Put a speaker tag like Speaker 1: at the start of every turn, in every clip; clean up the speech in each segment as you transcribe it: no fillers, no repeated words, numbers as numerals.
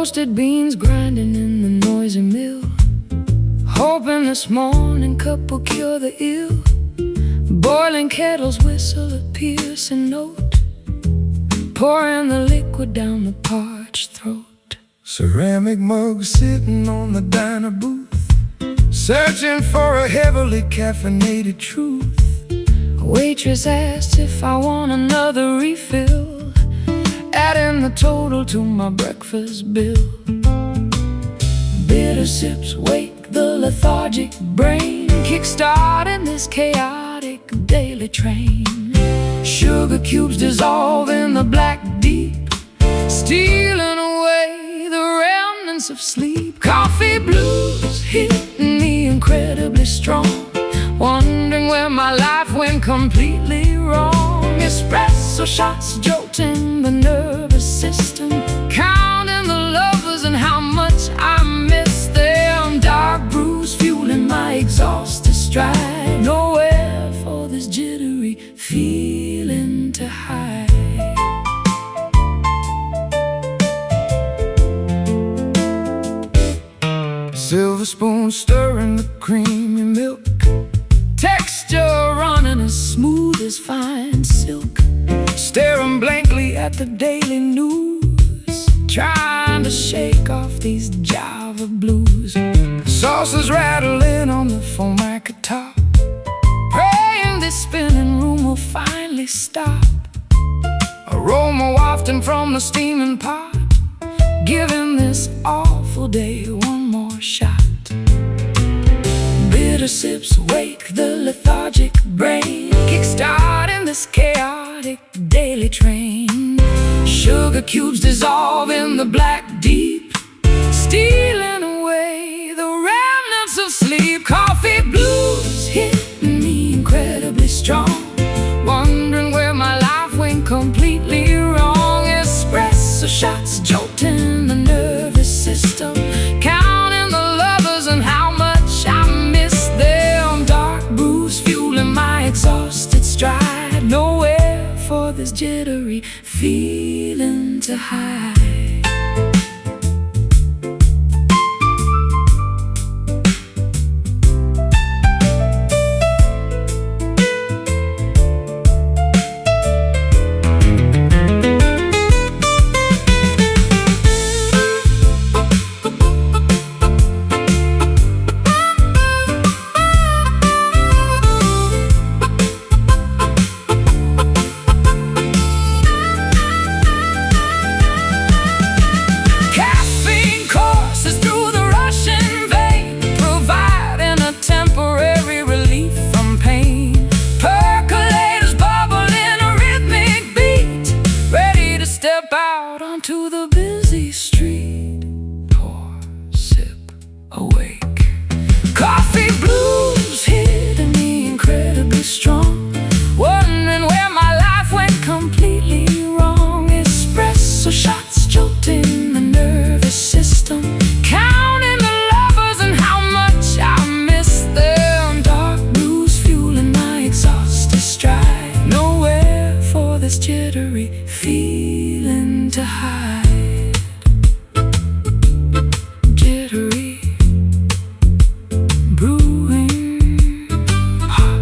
Speaker 1: Roasted beans grinding in the noisy mill, hoping this morning cup will cure the ill. Boiling kettles whistle a piercing note, pouring the liquid down the parched throat.
Speaker 2: Ceramic mugs sitting on the diner booth, searching for a heavily caffeinated truth.
Speaker 1: A waitress asked if I want another refill, adding the total to my breakfast bill. Bitter sips wake the lethargic brain, kickstarting this chaotic daily train. Sugar cubes dissolve in the black deep, stealing away the remnants of sleep. Coffee blues hitting me incredibly strong, wondering where my life went completely wrong. Espresso shots jolting the nervous system, counting the lovers and how much I miss them. Dark brews fueling my exhausted stride, nowhere for this jittery feeling to hide. Silver spoon stirring the creamy milk, texture running as smooth as fine silk. Staring blankly at the daily news, trying to shake off these Java blues. Saucers rattling on the formica top, praying this spinning room will finally stop. Aroma wafting from the steaming pot, giving this awful day one more shot. Bitter sips wake the lethargic brain, kickstarting this chaotic daily train. Sugar cubes dissolve in the black deep, stealing away the remnants of sleep. Coffee blues hitting me incredibly strong, wondering where my life went completely wrong. Espresso shots jolting the nervous system, counting the lovers and how much I miss them. Dark brews fueling my exhausted stride, nowhere for this jittery feeling to hide. To the busy street, pour, sip, awake. Coffee blues hitting me incredibly strong, wondering where my life went completely wrong. Espresso shots jolting the nervous system, counting the lovers and how much I miss them. Dark blues fueling my exhausted stride, nowhere for this jittery feeling to hide. Jittery, brewing hot.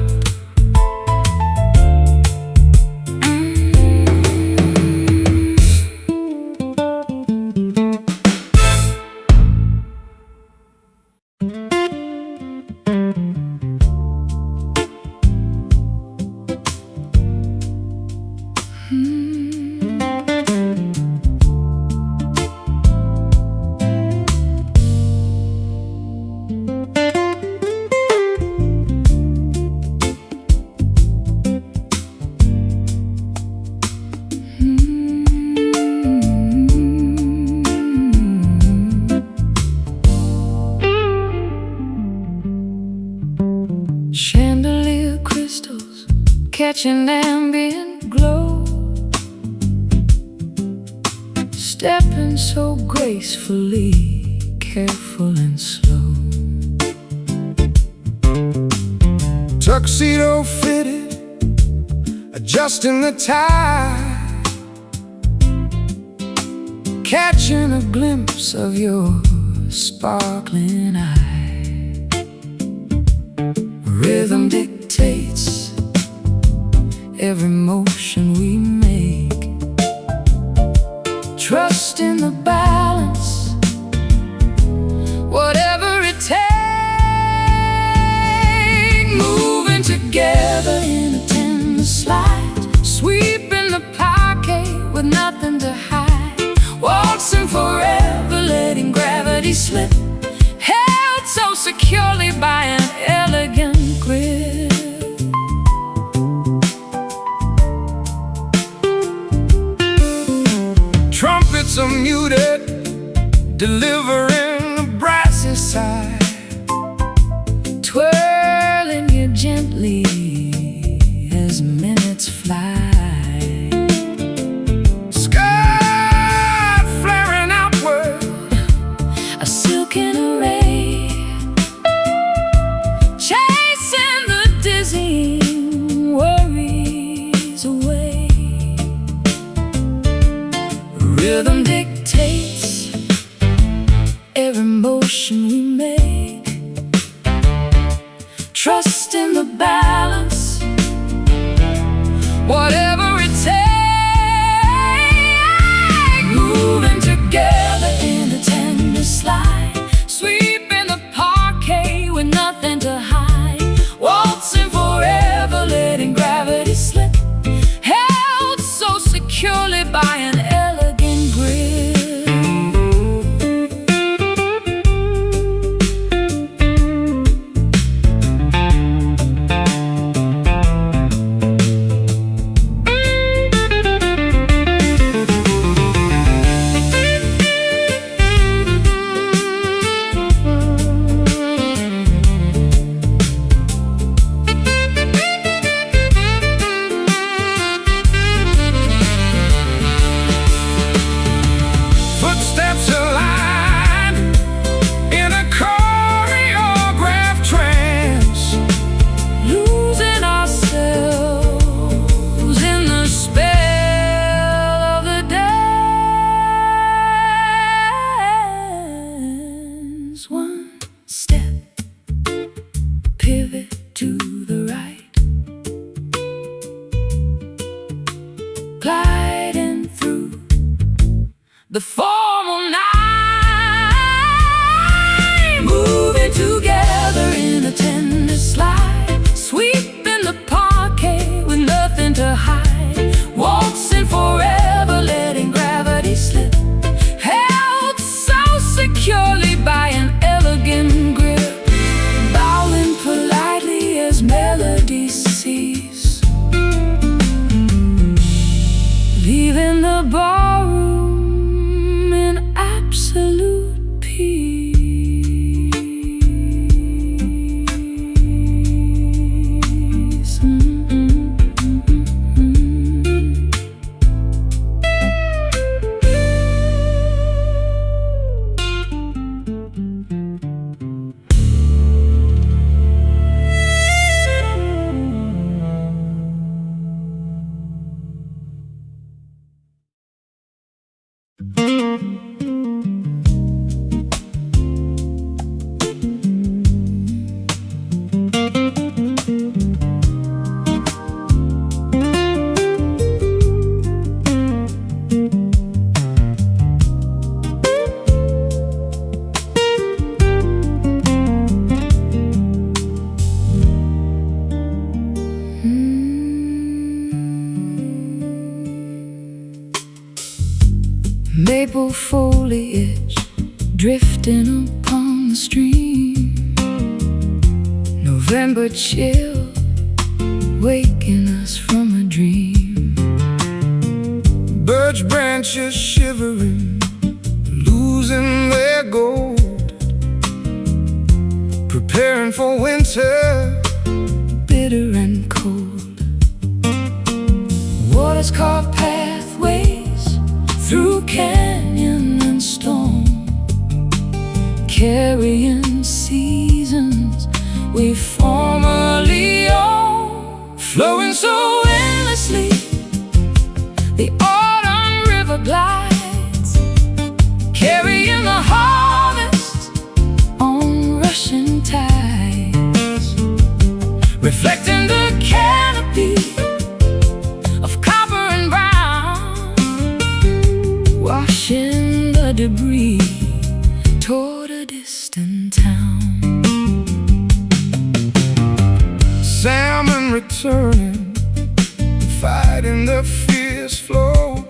Speaker 1: Chandelier crystals catching ambient glow, stepping so gracefully, careful and slow.
Speaker 2: Tuxedo fitted, adjusting the tie,
Speaker 1: catching a glimpse of your sparkling eye. Rhythm dictates every motion we make. Trust in the balance, whatever it takes. Moving together in a tender slide, sweeping the parquet with nothing to hide. Waltzing forever, letting gravity slip, held so securely by an elegant grip. Trumpets are muted, delivering a brassy sigh, twirling you gently as minutes fly. Skirt flaring outward, a silken array, chasing the dizzying worries away. Rhythm dictates every motion we make. Trust in the balance, whatever it takes. Moving together in a tender slide, sweeping the parquet with nothing to hide. Waltzing forever, letting gravity slip, held so securely by an elegant grip. Footsteps align in a choreographed trance, losing ourselves in the spell of the dance. One step, pivot to the right, gliding through the formal night. Moving together in a tender slide, sweeping the parquet with nothing to hide. Waltzing forever, letting gravity slip, held so securely by an elegant grip. Bowing politely as melodies cease, leaving the ballroom in absolute peace. Maple foliage drifting upon the stream, November chill waking us from a dream. Birch branches shivering, losing their gold, preparing for winter, bitter and cold. Waters carve pathways through canyon and stone, carrying seasons we formerly owned. Flowing so endlessly, the autumn river glides, rushing tides, reflecting the canopy of copper and brown, washing the debris toward a distant town.
Speaker 2: Salmon returning, fighting the fierce flow,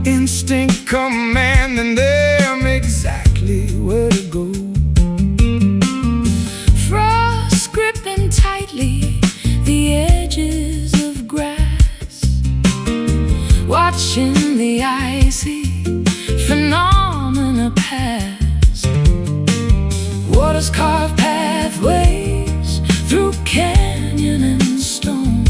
Speaker 2: instinct commanding them exactly where to go.
Speaker 1: Frost gripping tightly the edges of grass, watching the icy phenomena pass. Waters carve pathways through canyon and stone,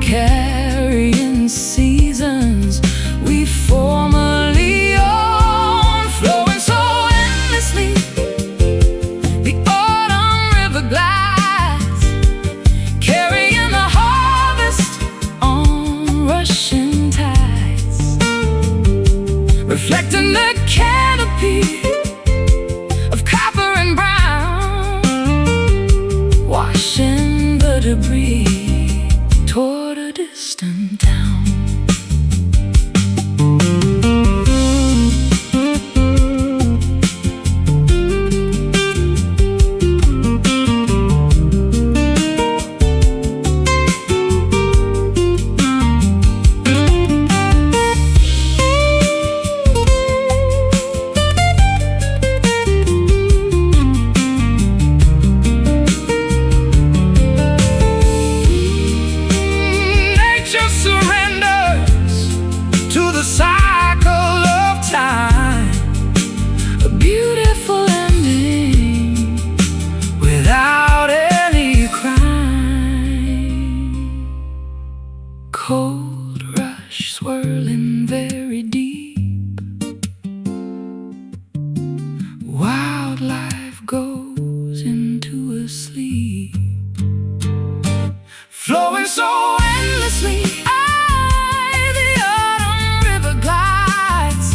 Speaker 1: carrying seasons we formerly owned, flowing so endlessly. The autumn river glides, carrying the harvest on rushing tides, reflecting the canopy of copper and brown, washing the debris toward a distant town. Cold rush swirling very deep, wildlife goes into a sleep, flowing so endlessly. The autumn river glides,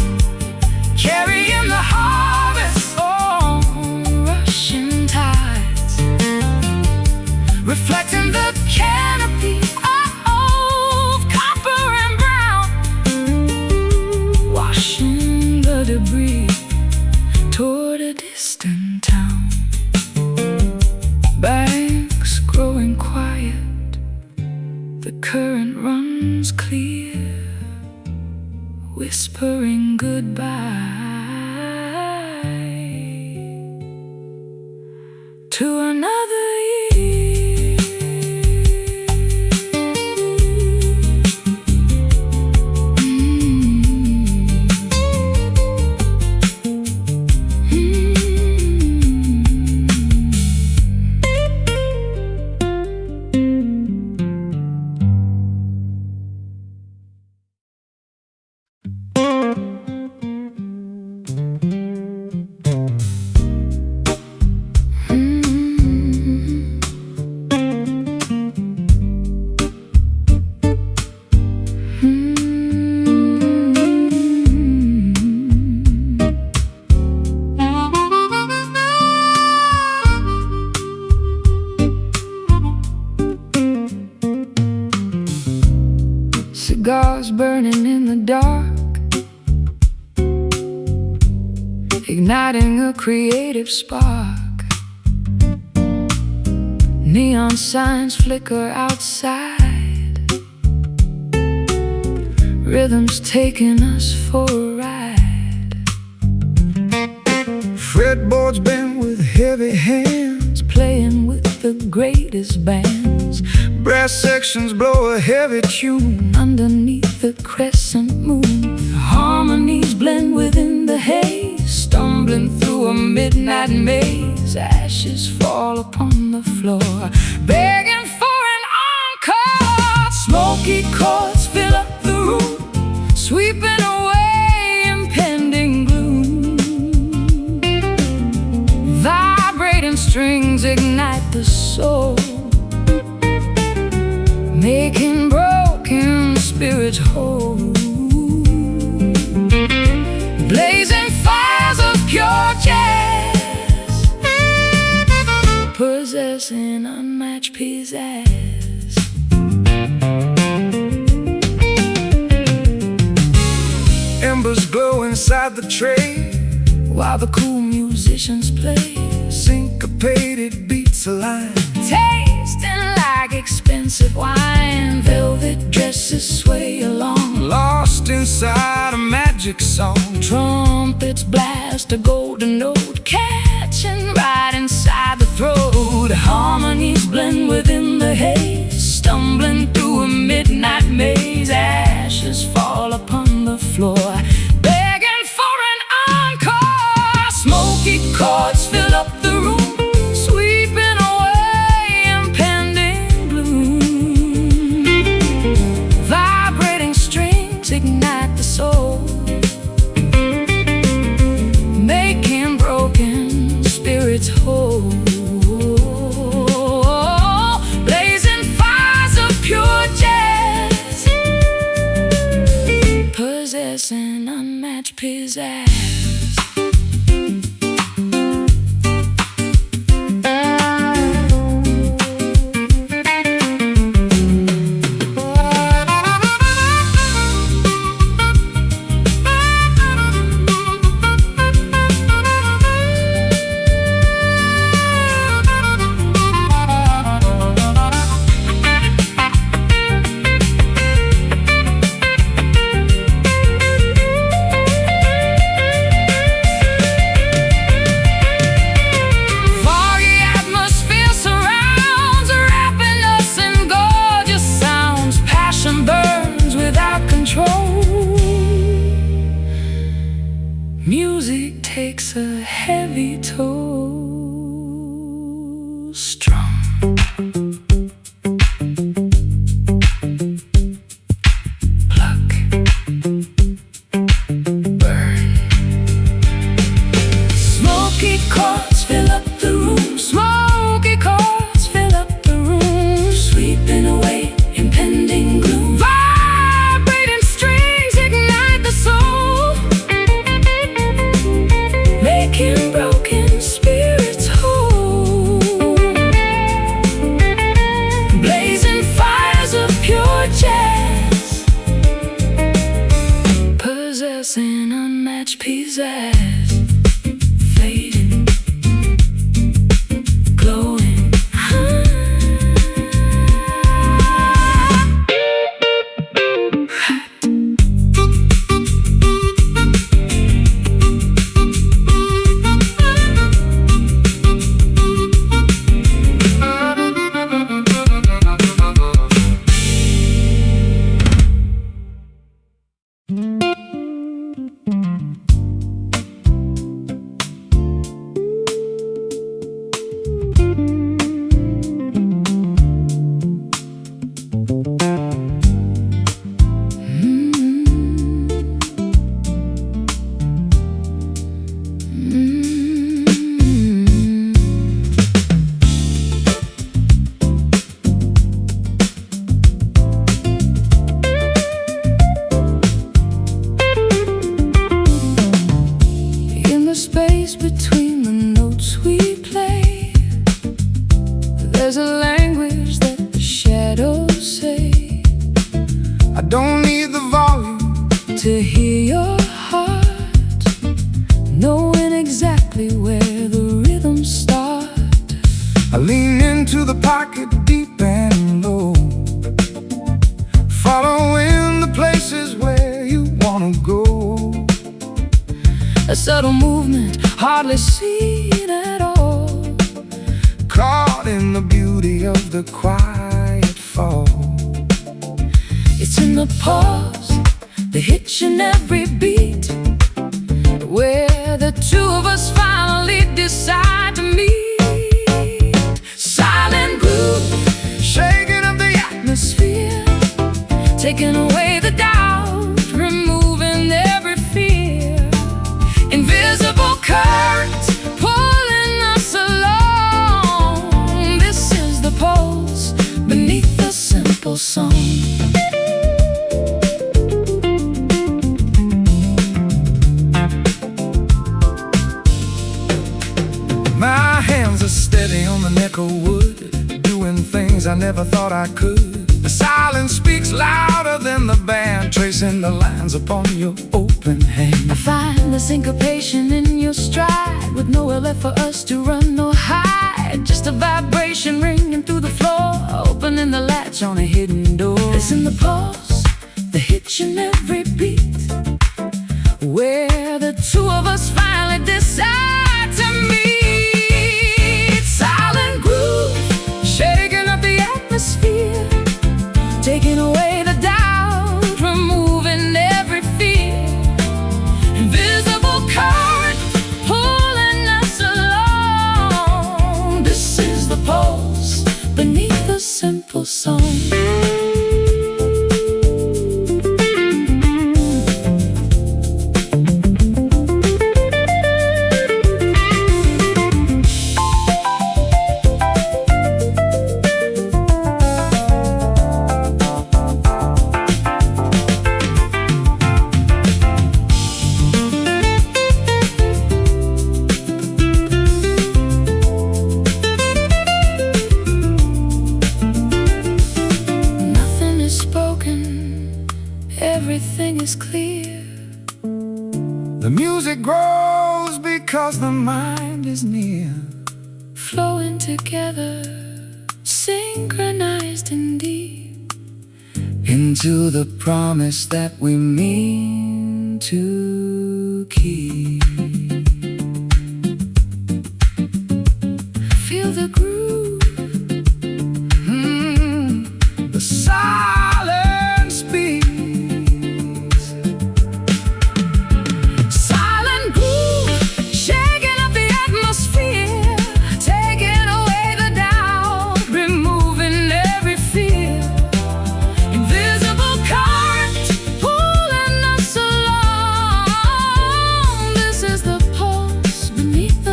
Speaker 1: carrying the harvest on rushing tides, reflecting the canopy debris toward a distant town. Banks growing quiet, the current runs clear, whispering goodbye to another year. Cigars burning in the dark, igniting a creative spark. Neon signs flicker outside, rhythms taking us for a ride.
Speaker 2: Fretboards bent with heavy hands,
Speaker 1: playing with the greatest bands.
Speaker 2: brass sections blow a heavy tune
Speaker 1: Underneath the crescent moon, harmonies blend within the haze, stumbling through a midnight maze. Ashes fall upon the floor, begging for an encore. Smoky chords fill up the room, sweeping away impending gloom. Vibrating strings ignite the soul, making broken spirits whole. Blazing fires of pure jazz, possessing unmatched pizzazz.
Speaker 2: Embers glow inside the tray
Speaker 1: While the cool musicians play
Speaker 2: syncopated beats align,
Speaker 1: tasting like expensive wine. Velvet dresses sway along,
Speaker 2: lost inside a magic song.
Speaker 1: trumpets blast a golden note, catching right inside the throat. Harmonies blend within the haze, stumbling through a midnight maze. Ashes fall upon the floor, begging for an encore. Smoky chords fill up the room, sweeping away impending gloom. Vibrating strings ignite the soul, making broken spirits whole. Blazing fires of pure jazz, possessing unmatched pizzazz. Music takes a heavy toll, strum. Pluck, burn. Smoky chords fill up the room, smoky chords fill up the room, sweeping away impending gloom. Vibrating strings ignite the soul, making broken spirits whole. Blazing fires of pure jazz, possessing unmatched pizzazz. Fading, glowing, space between the notes we play. There's a language that the shadows say.
Speaker 2: I don't need the volume
Speaker 1: to hear your heart, knowing exactly where the rhythms start.
Speaker 2: I lean into the pocket deep and low, following the places where you wanna go.
Speaker 1: A subtle movement, hardly seen at all,
Speaker 2: caught in the beauty of the quiet fall.
Speaker 1: It's in the pause, the hitch in every beat, where the two of us finally decide to meet. Silent groove,
Speaker 2: shaking up the
Speaker 1: atmosphere, taking away the doubt, removing every fear. Invisible currents pulling us along. This is the pulse beneath the simple song.
Speaker 2: My never thought I could. The silence speaks louder than the band, tracing the lines upon your open hand.
Speaker 1: I find the syncopation in your stride, with nowhere left for us to run nor hide. Just a vibration ringing through the floor, opening the latch on a hidden door. Listen the pulse, the hitch in every beat, where the two of us finally decide to meet. Silent groove, shaking up the atmosphere, taking away the doubt, removing every fear. Invisible current pulling us along. This is the pulse beneath the simple song. Everything is clear.
Speaker 2: The music grows because the mind is near,
Speaker 1: flowing together, synchronized and deep,
Speaker 2: into the promise that we mean to keep.
Speaker 1: Feel the groove,
Speaker 2: the silence speaks.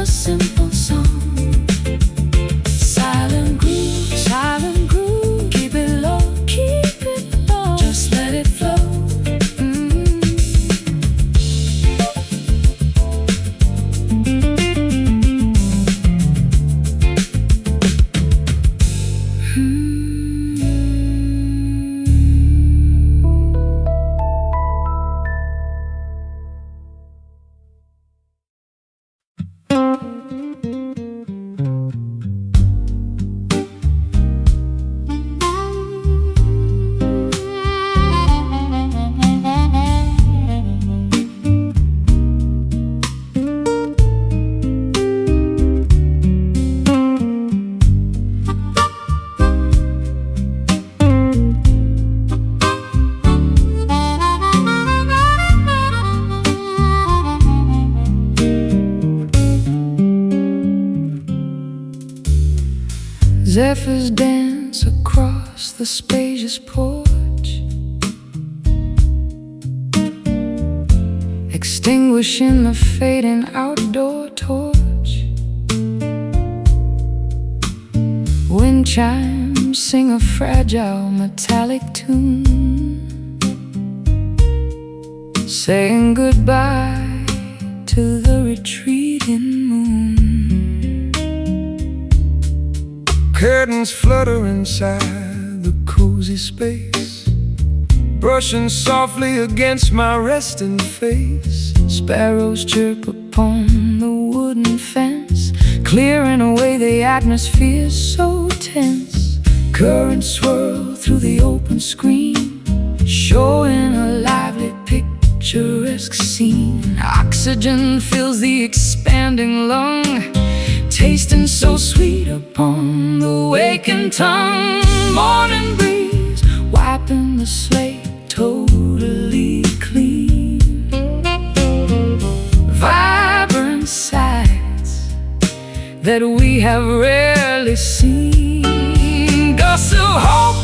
Speaker 1: Simple song. Silent groove, keep it low, just let it flow.
Speaker 2: Zephyrs dance across the spacious porch, extinguishing the fading outdoor torch. Wind chimes sing a fragile metallic tune, saying goodbye to the retreating moon. Curtains flutter inside the cozy space, brushing softly against my resting face. Sparrows chirp upon the wooden fence, clearing away the atmosphere so tense. Currents swirl through the open screen, showing a lively picturesque scene. Oxygen fills the expanding lung, tasting so sweet upon the wakened tongue. Morning breeze wiping the slate totally clean. Vibrant sights that we have rarely seen. Gusts of hope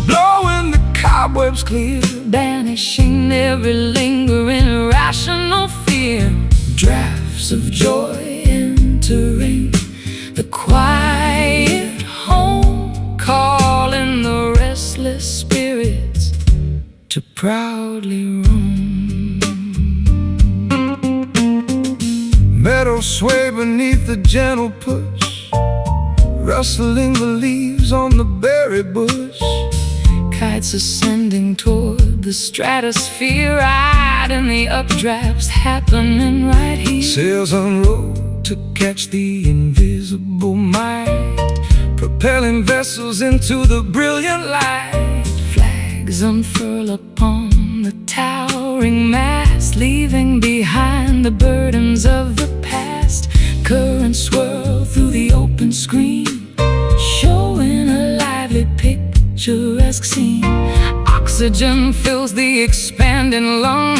Speaker 2: blowing the cobwebs clear, banishing every lingering irrational fear. Drafts of joy entering the quiet home, calling the restless spirits to proudly roam. Meadows sway beneath the gentle push, rustling the leaves leaves on the berry bush.
Speaker 1: Kites ascending toward the stratosphere, riding the updrafts happening right here.
Speaker 2: Sails unroll to catch the invisible might, propelling vessels into the brilliant light.
Speaker 1: Flags unfurl upon the towering mast, leaving behind the burdens of the past. Currents swirl through the open screen, showing a lively picturesque scene. Oxygen fills the expanding lung,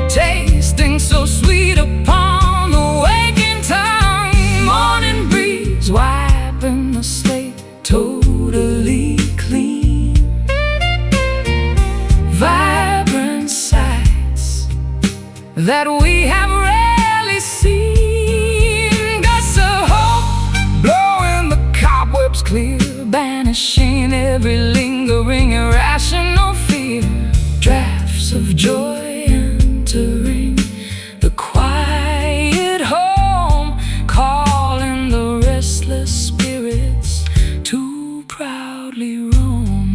Speaker 1: tasting so sweet upon the waking tongue. Morning breeze wiping the slate totally clean. Vibrant sights that we have rarely seen. Gusts of hope
Speaker 2: blowing the
Speaker 1: cobwebs clear, banishing every lingering irrational fear. Drafts of joy entering the quiet home, calling the restless spirits to proudly roam.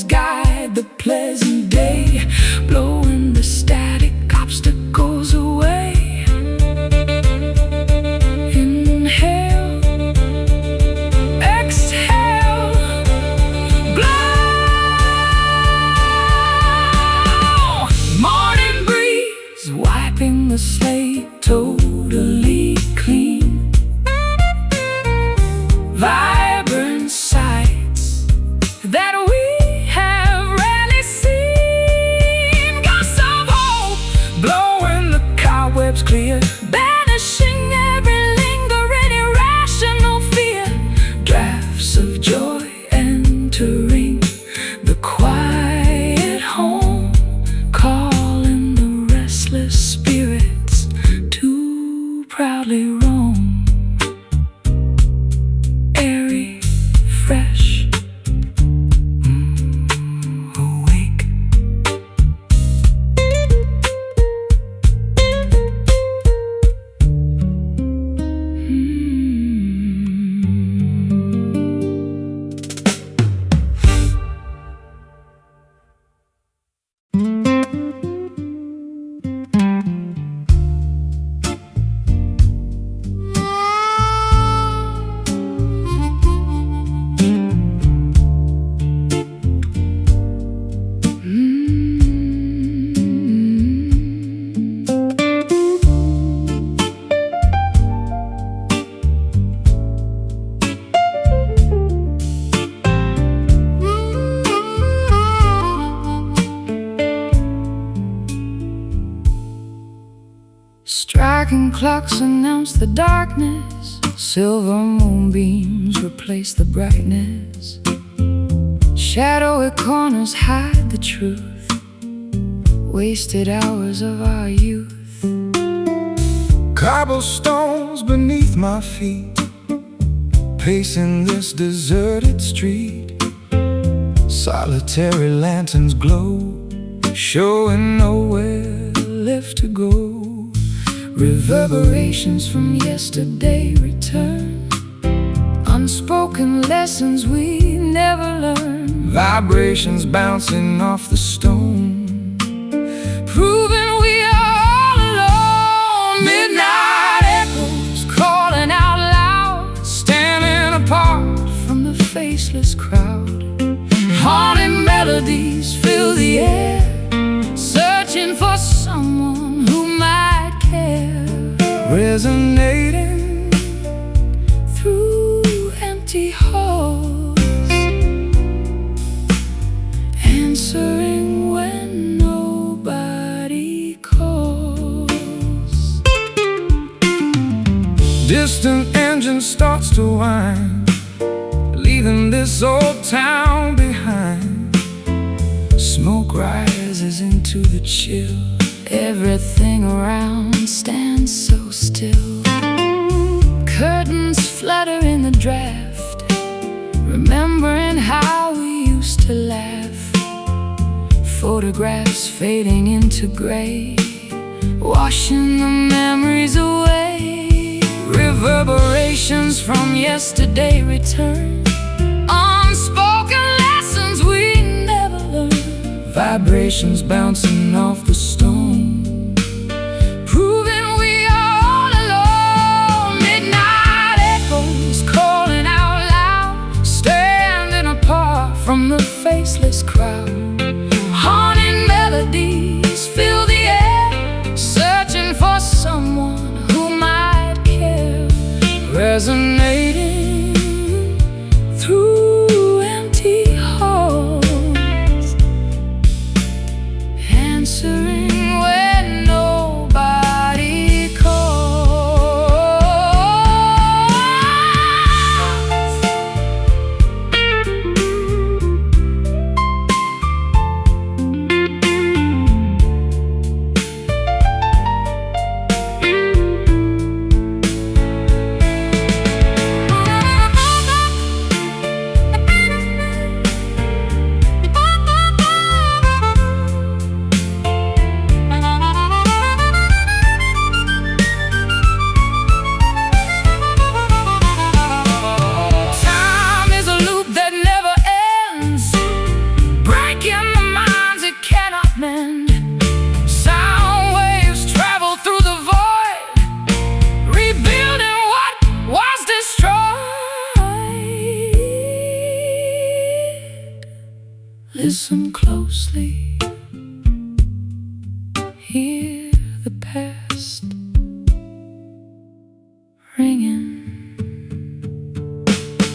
Speaker 1: Guide the pleasant day, blowing the static obstacles away. Inhale, exhale, blow. Morning breeze wiping the slate totally clean. Vibrant sights that we clear, banishing every lingering irrational fear. Drafts of joy entering the quiet home, calling the restless spirits to proudly roam. Airy, fresh, awake. Striking clocks announce the darkness, silver moonbeams replace the brightness. Shadowy corners hide the truth, wasted hours of our youth.
Speaker 2: Cobblestones beneath my feet, pacing this deserted street. Solitary lanterns glow, showing nowhere left to go. Reverberations from yesterday return, unspoken lessons we never learned. Vibrations bouncing off the stone, proving we are all alone. Midnight echoes calling out loud, standing apart from the faceless crowd. Haunting melodies fill the air, searching for someone who might care. Resonating through empty halls, distant engine starts to whine, leaving this old town behind. Smoke rises into the chill,
Speaker 1: everything around stands so still. Curtains flutter in the draft, remembering how we used to laugh. Photographs fading into gray, washing the memories away. Reverberations from yesterday return, unspoken lessons we never learned. Vibrations bouncing off the stone, proving we are all alone. Midnight echoes calling out loud, standing apart from the faceless crowd. Haunting melodies fill the air, searching for someone who might care. Resonating through empty halls, answering when nobody calls. Sound waves travel through the void, rebuilding what was destroyed. Listen closely, hear the past ringing.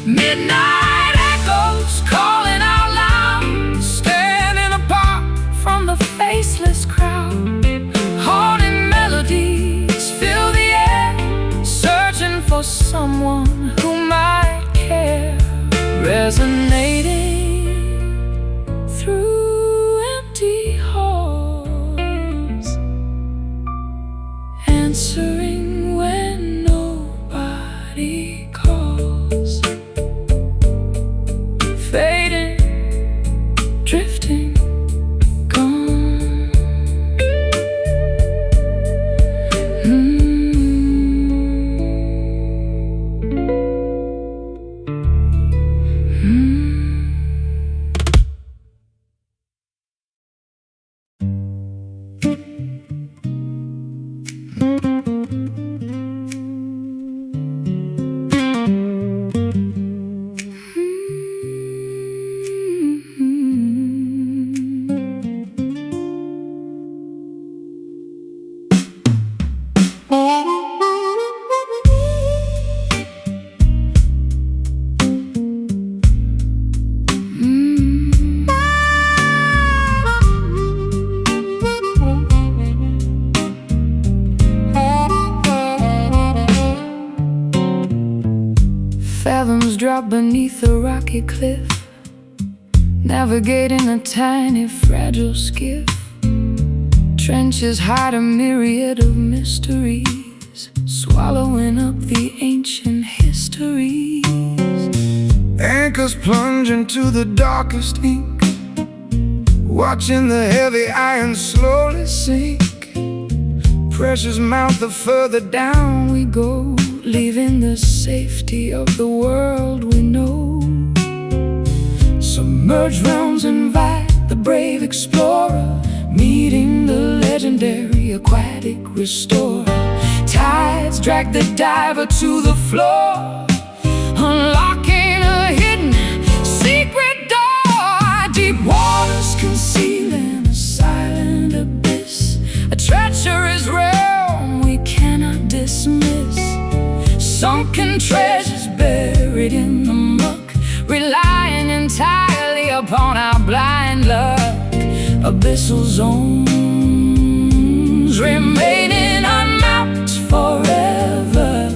Speaker 1: Midnight echoes calling out loud, standing apart from the faceless crowd. Haunting melodies fill the air, searching for someone who might care. Resonating through empty halls, answering when nobody calls. Fading, drifting, gone. Fathoms drop beneath a rocky cliff, navigating a tiny fragile skiff. Trenches hide a myriad of mysteries, swallowing up the ancient histories.
Speaker 2: Anchors plunge into the darkest ink, watching the heavy iron slowly sink. Pressures mount the further down we go, leaving the safety of the world we know. Submerged realms invite the brave explorer, meeting the legendary aquatic restorer. Tides drag the diver to the floor, unlocking a hidden secret door. Deep waters concealing a silent abyss, a treacherous realm we cannot dismiss. Sunken treasures buried in the muck, relying entirely upon our blind luck. Abyssal zones remaining unmapped forever.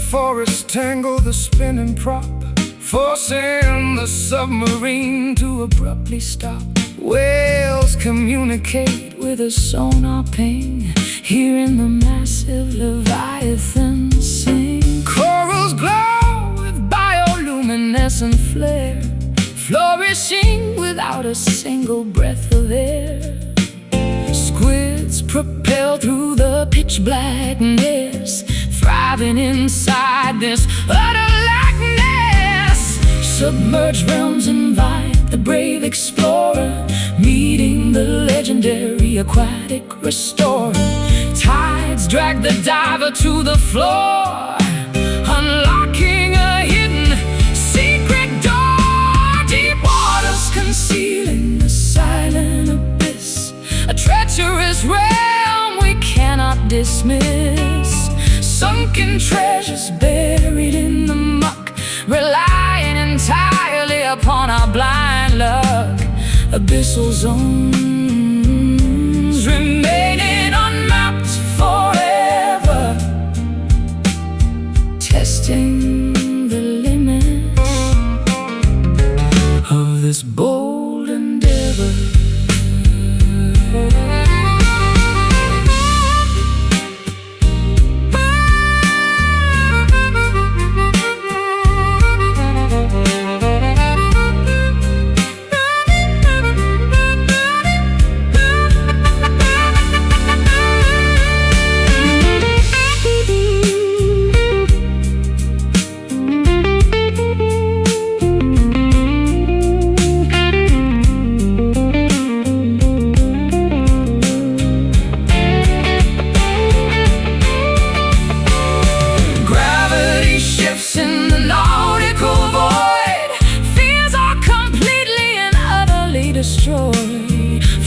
Speaker 2: forest tangle, the spinning prop, forcing the submarine to abruptly stop. Whales communicate with a sonar ping, hearing the massive leviathan sing. Corals glow with bioluminescent flare, flourishing without a single breath of air. Squids propel through the pitch blackness, thriving inside this utter lackness. Submerged realms invite the brave explorer, meeting the legendary aquatic restorer. Tides drag the diver to the floor, unlocking a hidden secret door. Deep waters concealing a silent abyss, a treacherous realm we cannot dismiss. Sunken treasures buried in the muck, relying entirely upon our blind luck. Abyssal zones remaining unmapped forever, testing the limits of this bold endeavor.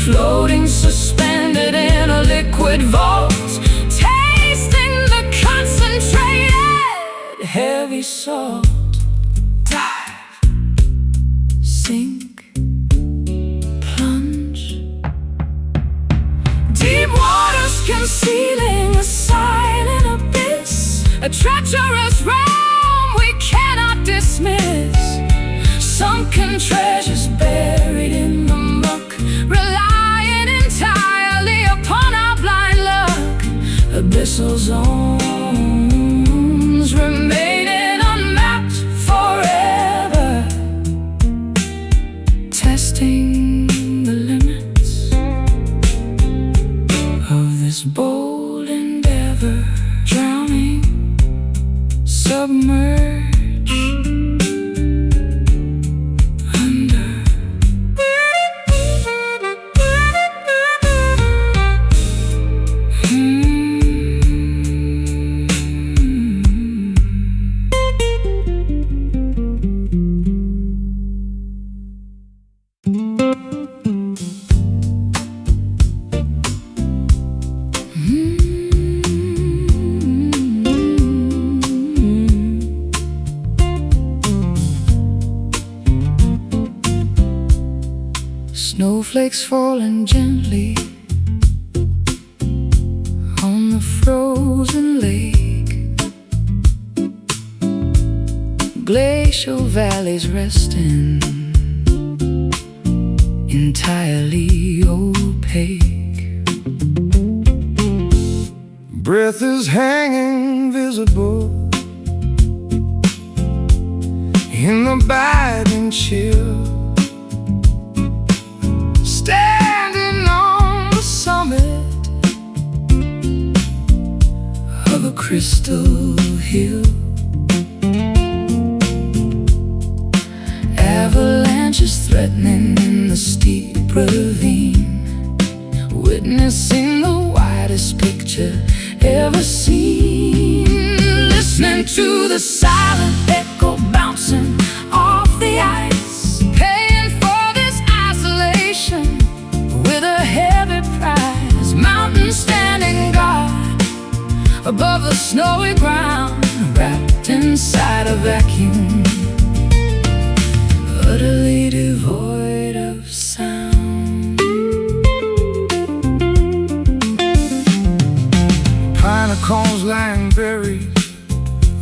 Speaker 2: Floating suspended in a liquid vault, tasting the concentrated heavy salt. Dive, sink, plunge. Deep waters concealing a silent abyss, a treacherous realm we cannot dismiss. Sunken treasures buried in the muck, relying entirely upon our blind luck. Abyssal zones remaining unmapped forever, testing the limits of this bold endeavor. Drowning, submerged, snowflakes falling gently on the frozen lake. Glacial valleys resting, entirely opaque. Breath is hanging visible in the biting chill. Standing on the summit of a crystal hill. Avalanches threatening in the steep ravine, witnessing the widest picture ever seen. Listening to the silent echo bouncing off the ice, paying for this isolation with a heavy prize. Mountains standing guard above the snowy ground, wrapped inside a vacuum, utterly devoid of sound. Pine cones lying buried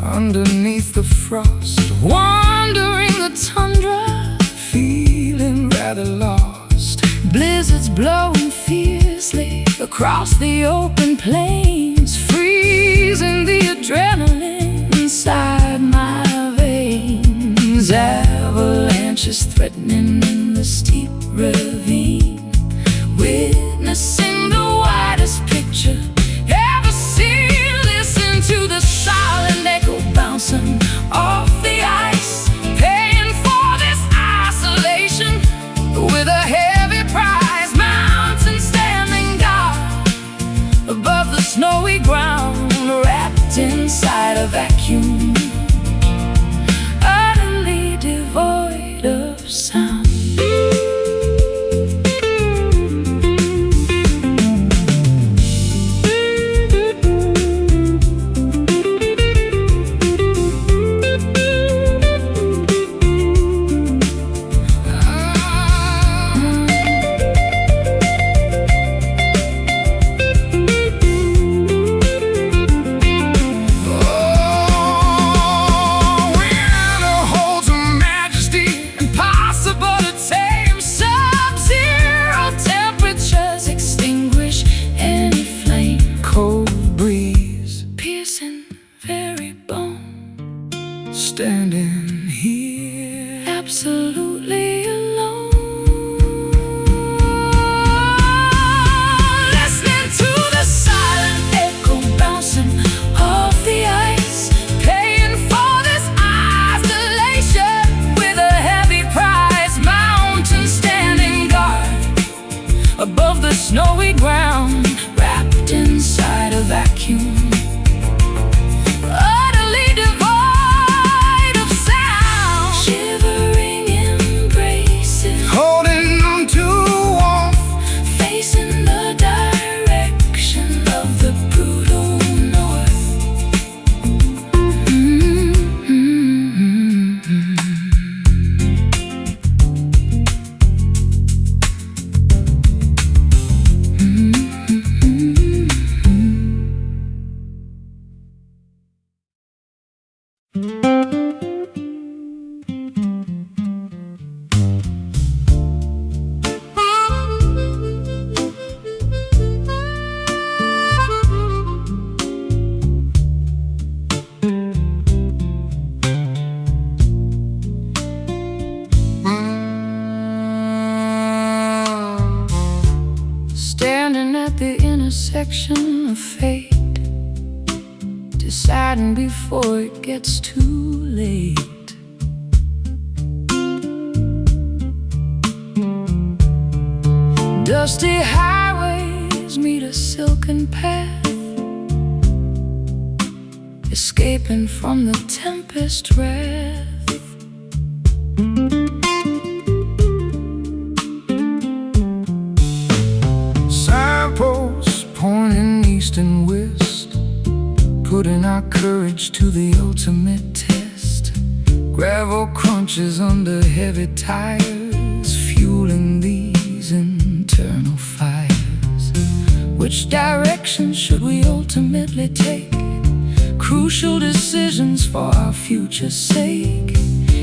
Speaker 2: underneath the frost, wandering the tundra, feeling rather lost.
Speaker 1: Blizzards blowing fiercely across the open plains, freezing the adrenaline inside my veins. Avalanches threatening in the steep ravine, witnessing the widest picture ever seen. Listen to the silent echo bouncing off the ice, paying for this isolation with a heavy prize. Mountain standing guard above the snowy ground, wrapped inside a vacuum, utterly devoid of sound.
Speaker 2: Standing here,
Speaker 1: absolutely alone, listening to the silent echo bouncing off the ice, paying for this isolation with a heavy prize. Mountain standing guard above the snowy ground, wrapped inside a vacuum, utterly devoid. Standing at the intersection of fate, deciding before it gets too late. Dusty highways meet a silken path, escaping from the tempest wrath.
Speaker 2: Signposts pointing east and west, putting our courage to the ultimate test. Gravel crunches under heavy tires, fueling these internal fires. Which direction should we ultimately take? Crucial decisions for our future's sake.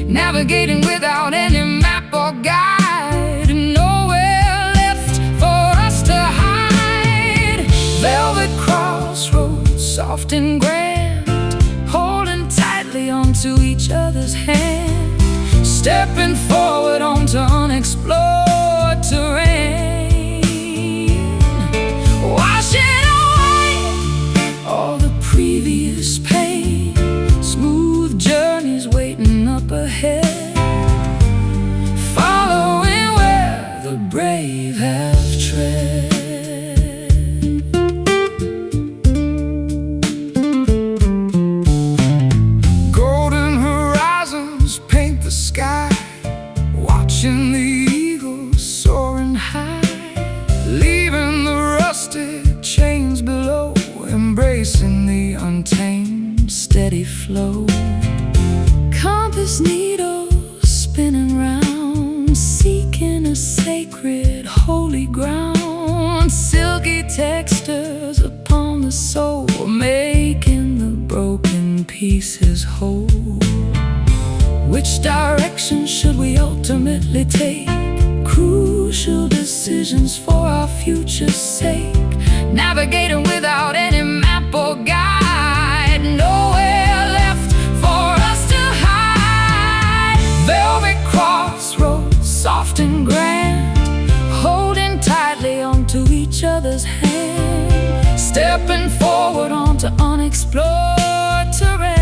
Speaker 2: Navigating without any map or guide, nowhere left for us to hide. Velvet crossroads, soft and grand, holding tightly onto each other's hand, stepping forward onto unexplored terrain, washing away all the previous pain. Smooth journeys waiting up ahead, following where the brave have tread. Golden horizons paint the sky, watching the eagles soaring high, leaving the rusted chains below, embracing the untamed steady flow. Compass needles spinning round, seeking a sacred holy ground. Silky textures upon the soul, making the broken peace
Speaker 1: pieces whole. Which direction should we ultimately take? Crucial decisions for our future's sake. Navigating without any map or guide. Nowhere left for us to hide. Velvet crossroads, soft and grand, holding tightly onto each other's hand. Stepping forward onto unexplored terrain.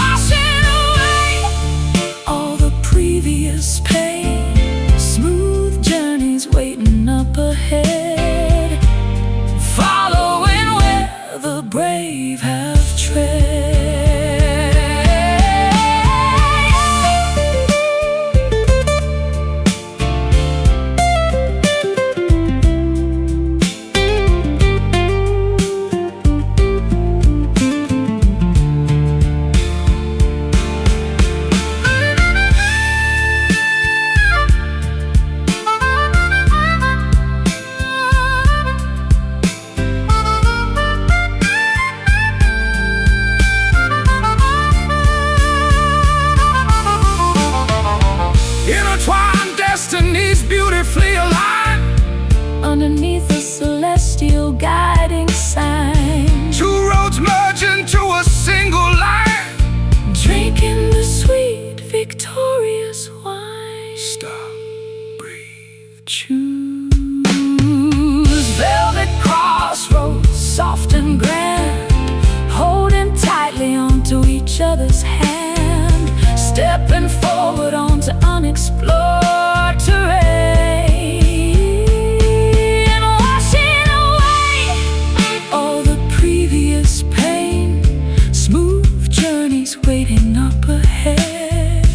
Speaker 1: Washing away all the previous pain. Smooth journeys waiting up ahead. Following where the brave have tread. Intertwined destinies beautifully aligned underneath a celestial guiding sign. Two roads merge into a single line, drinking the sweet, victorious wine.
Speaker 2: Stop, breathe,
Speaker 1: Choose velvet crossroads, soft and grand, holding tightly onto each other's hand. Stepping forward onto unexplored terrain. Washing away all the previous pain. Smooth journeys waiting up ahead.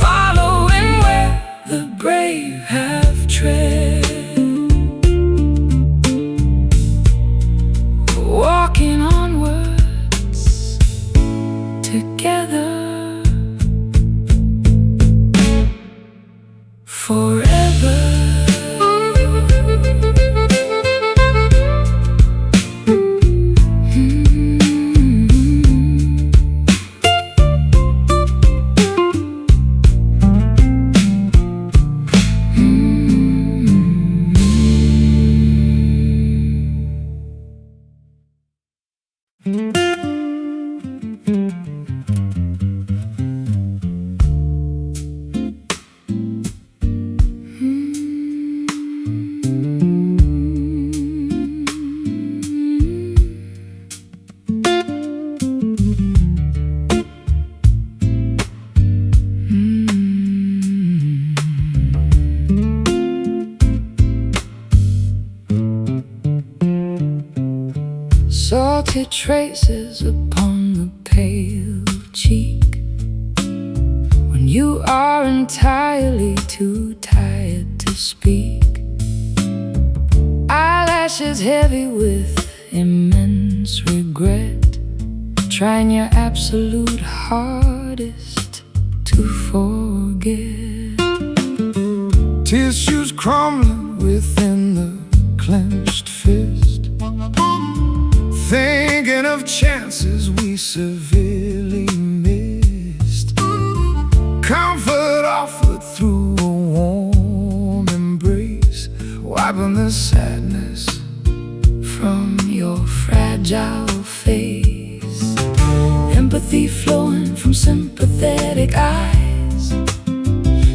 Speaker 1: Following where the brave have tread. Walking onwards together forever. Salted traces upon the pale cheek. When you are entirely too tired to speak. Eyelashes heavy with immense regret. Trying your absolute hardest to forget.
Speaker 2: tissues crumbling within the clenched fist. Thinking of chances we severely missed. Comfort offered through a warm embrace, wiping the sadness from your fragile face. Empathy flowing from sympathetic eyes,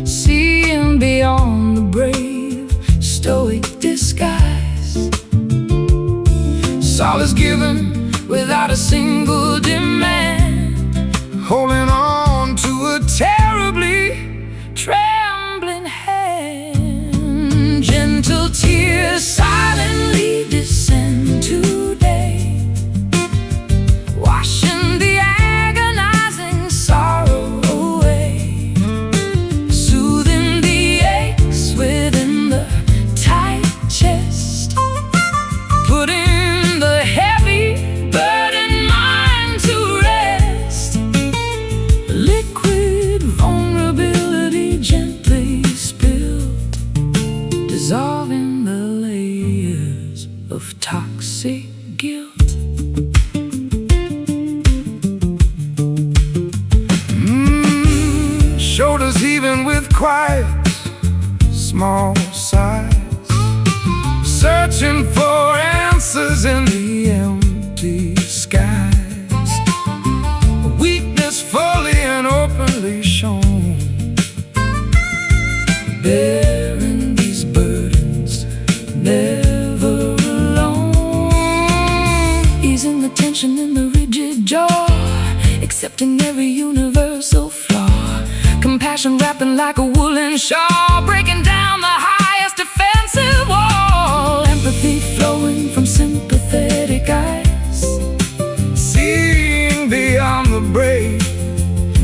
Speaker 2: seeing beyond the brave, stoic disguise. Solace given without a single demand, holding on to a terribly trembling hand. Gentle tears silently descend today, washing the agonizing sorrow away, soothing the aches within the tight chest, putting the heavy burdened mind to rest. Liquid vulnerability gently spilled, dissolving the layers of toxic guilt. searching for answers in the empty skies. Weakness fully and openly shown, bearing these burdens, never alone. Easing the tension in the rigid jaw, accepting every universal flaw. Compassion wrapping like a woolen shawl, breaking down the highest defensive wall. Empathy flowing from sympathetic eyes, seeing beyond the brave,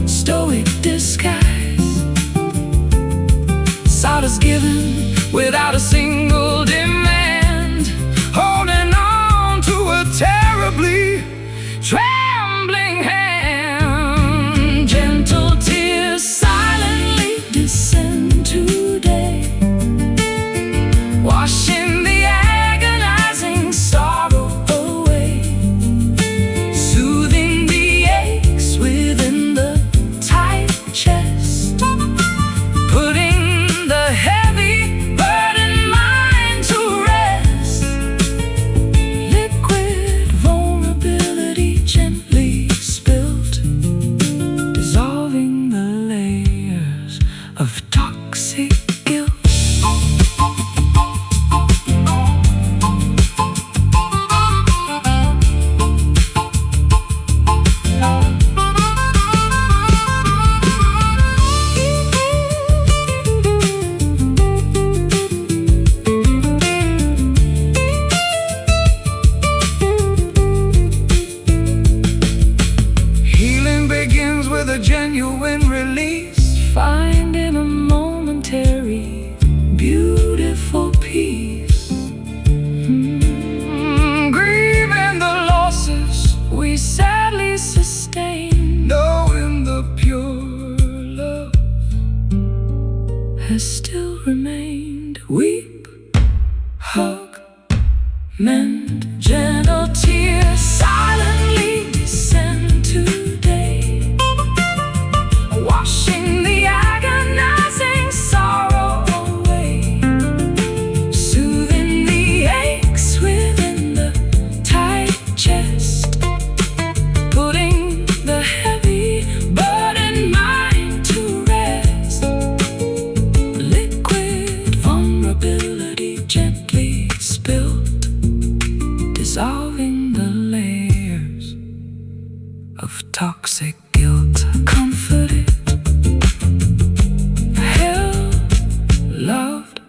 Speaker 2: stoic disguise. Solace given without a single demand, holding on to a terribly trembling hand. Gentle tears silently descend today, washing the agonizing sorrow away, soothing the aches within the tight chest, putting the heavy burdened mind to rest. Liquid vulnerability gently spilt, dissolving the layers of toxic guilt. Healing begins with a genuine release, finding a momentary, beautiful peace. Grieving the losses we sadly sustain, knowing the pure love has still remained. Weep, hug, mend. Gentle tears silently descend today, washing the agonizing sorrow away, soothing the aches within the tight chest, putting the heavy burdened mind to rest. Liquid vulnerability gently spilled, dissolving the layers of toxic guilt. Comforted, held, loved.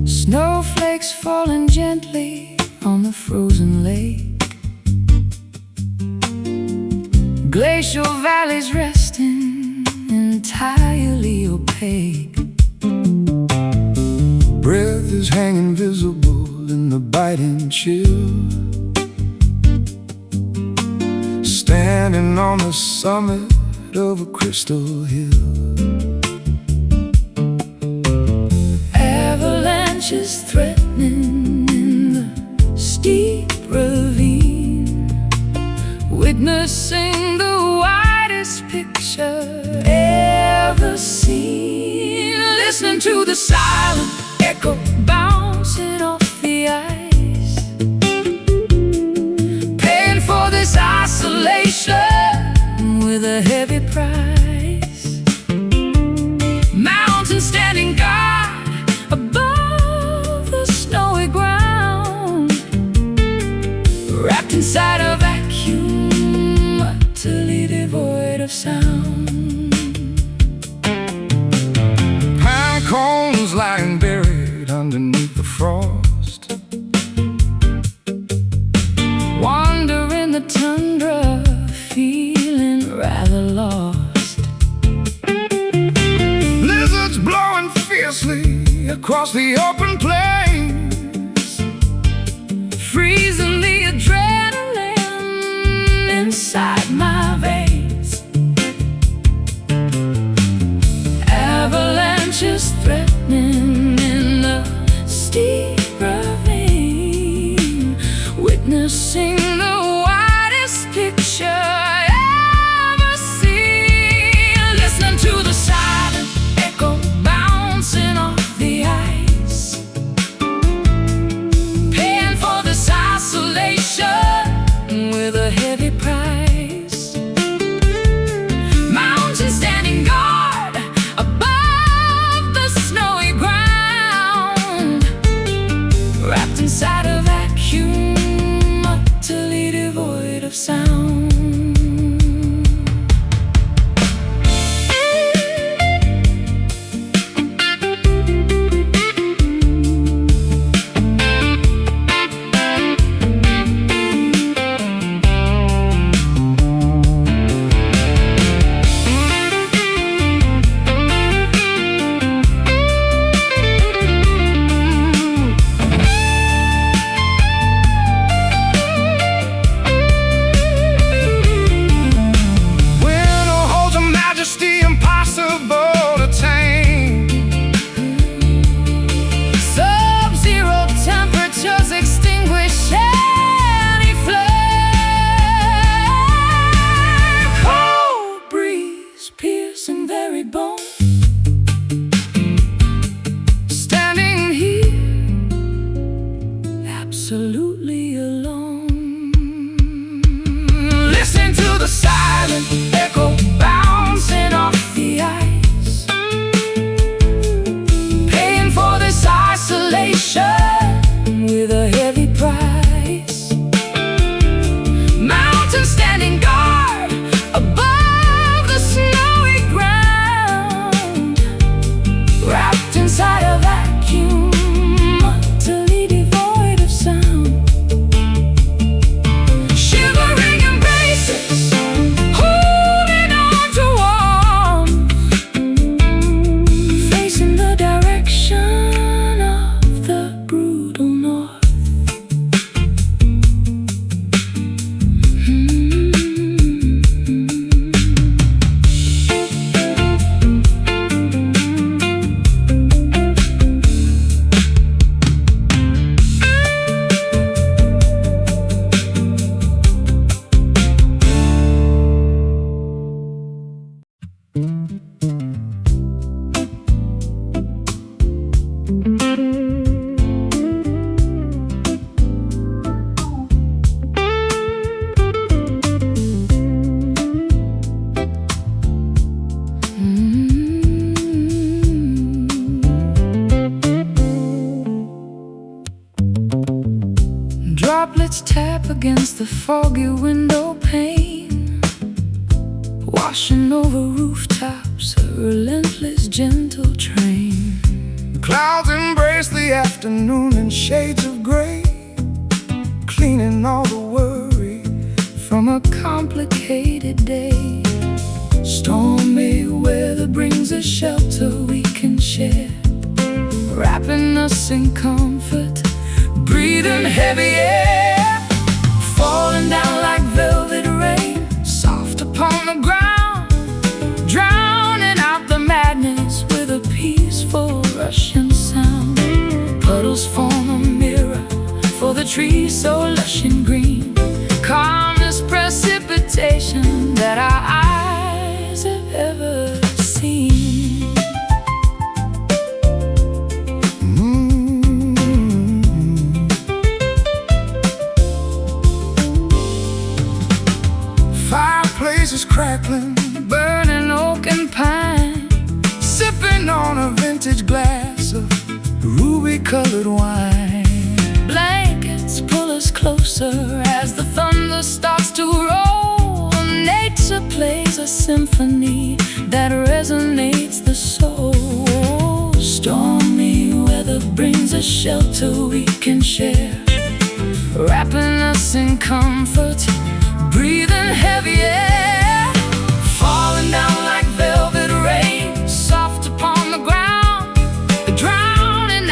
Speaker 2: Snowflakes falling gently on the frozen lake, glacial valleys resting entirely opaque. Breath is hanging visible in the biting chill, standing on the summit of a crystal hill. Avalanches threatening in the steep ravine, witnessing the widest picture ever seen. Listening to the silent echo bouncing off the ice, paying for this isolation with a heavy price. Mountains standing guard above the snowy ground, wrapped inside a vacuum utterly devoid of sound. Pine cones lying buried underneath the frost, wander in the tundra across the open plains,
Speaker 1: freezing the adrenaline inside my veins. Avalanches threatening in a steep ravine, witnessing the widest picture ever seen. Listening to the silent echo bouncing off the ice, paying for this isolation with a heavy price. Mountains standing guard above the snowy ground, wrapped inside a vacuum utterly devoid of sound.
Speaker 2: impossible to tame.
Speaker 1: Sub-zero temperatures extinguish any flame. Cold breeze piercing very bone, standing here absolutely alone. Listen to the silent echo bouncing off the ice, paying for this isolation with a heavy price. Mountains standing guard above the snowy ground, wrapped inside a vacuum utterly devoid of sound. Shivering embraces, holding on to warmth, facing the direction of the brutal north. Droplets tap against the foggy window pane, washing over rooftops, a relentless gentle train.
Speaker 2: Clouds embrace the afternoon in shades of gray, cleaning all the worry
Speaker 1: From a complicated day. Stormy weather brings a shelter we can share, wrapping us in comfort, breathing heavy air, falling down like velvet rain, soft upon the ground, drowning out the madness with a peaceful Russian sound. Puddles form a mirror for the trees so lush and green, calmest precipitation that our eyes have ever seen.
Speaker 2: Fireplaces crackling,
Speaker 1: Burning oak and pine,
Speaker 2: sipping on a vintage glass of ruby-colored wine.
Speaker 1: blankets pull us closer as the thunder starts to roll. Nature plays a symphony that resonates the soul. Stormy weather brings a shelter we can share, wrapping us in comfort, breathing heavy air, falling down like velvet rain, soft upon the ground, drowning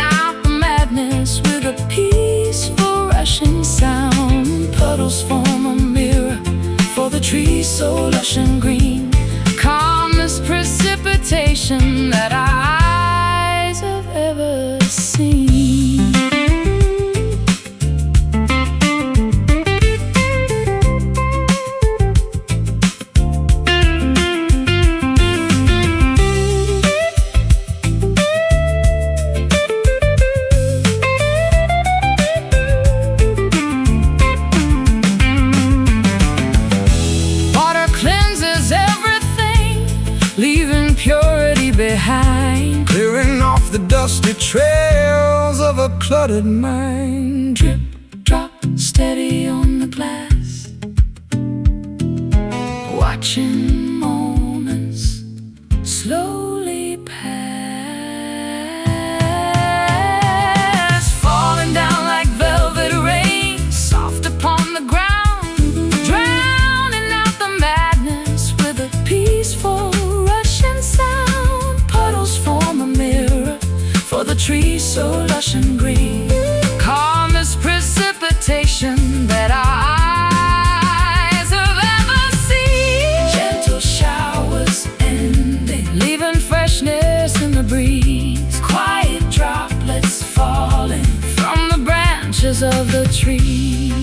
Speaker 1: for the trees so lush and green. Calmest precipitation that our eyes have ever seen. Leaving purity behind,
Speaker 2: clearing off the dusty trails of a cluttered mind.
Speaker 1: Drip, drop, steady on the glass, watching moments slowly pass, falling down like velvet rain, soft upon the ground, drowning out the madness with a peaceful sound. Puddles form a mirror for the trees so lush and green. Calmest precipitation that our eyes have ever seen. Gentle showers ending, leaving freshness in the breeze. Quiet droplets falling from the branches of the trees.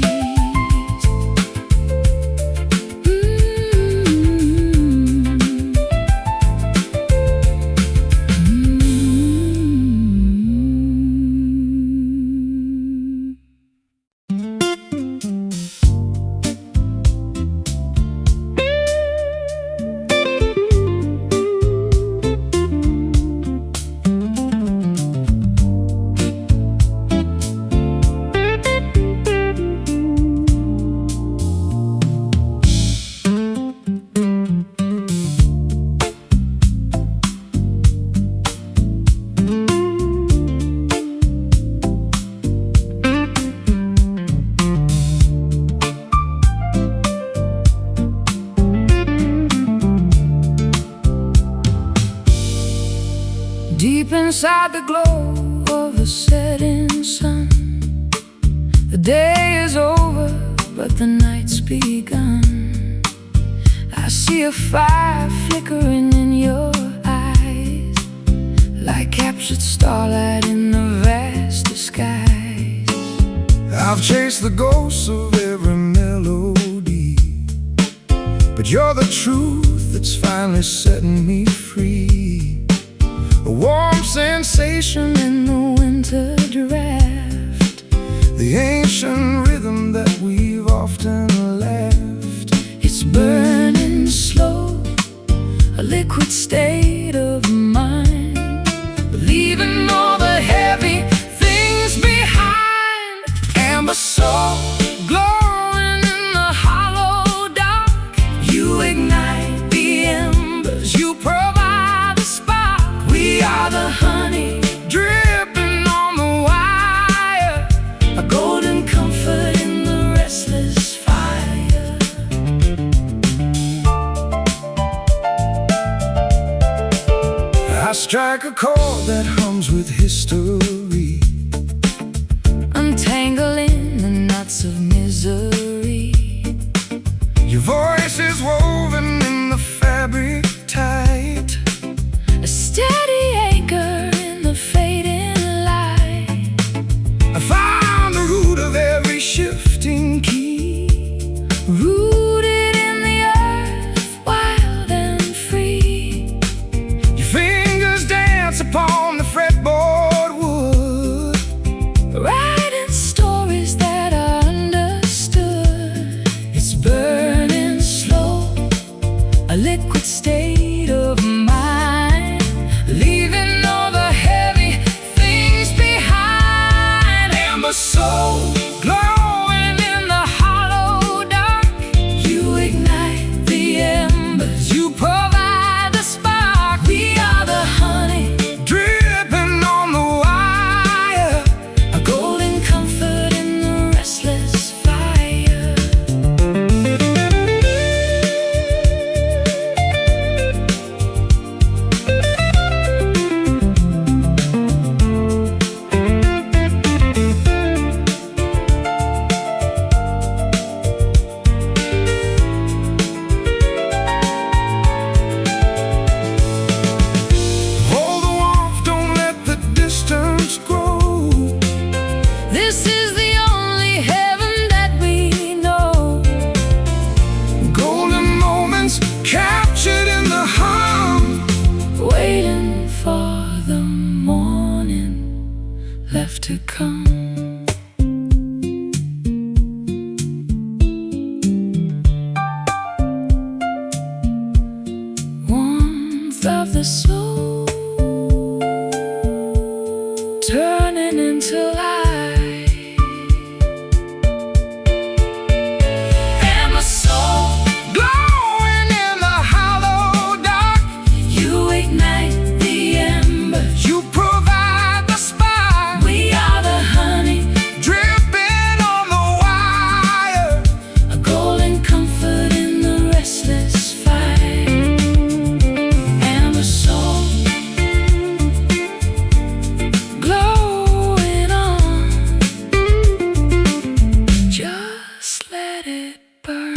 Speaker 1: Deep inside the glow of the setting sun, the day is over, but the night's begun. I see a fire flickering in your eyes, like captured starlight in the vast skies.
Speaker 2: I've chased the ghosts of every melody, but you're the truth that's finally setting me free. A warm sensation in the winter draft, the ancient rhythm that we've often left.
Speaker 1: It's burning slow, a liquid state of mind, leaving all the heavy things behind. Amber soul glowing in the hollow dark, you ignite the embers, you provide the spark. We are the honey dripping on the wire, a golden comfort in the restless fire.
Speaker 2: I strike a chord that hums with history,
Speaker 1: untangling the knots of misery.
Speaker 2: Your voice is woven in the fabric tight,
Speaker 1: a steady anchor in the fading light.
Speaker 2: I found the root of every shifting key,
Speaker 1: rooted in the earth, wild and free.
Speaker 2: Your fingers dance upon the fretboard wood,
Speaker 1: writing stories that are understood. It's burning slow, soul, turning into light. And the soul, glowing in the hollow dark. You ignite the embers, you provide the spark. We are the honey dripping on the wire, a golden comfort in the restless fight. And the soul, glowing on, just let it burn.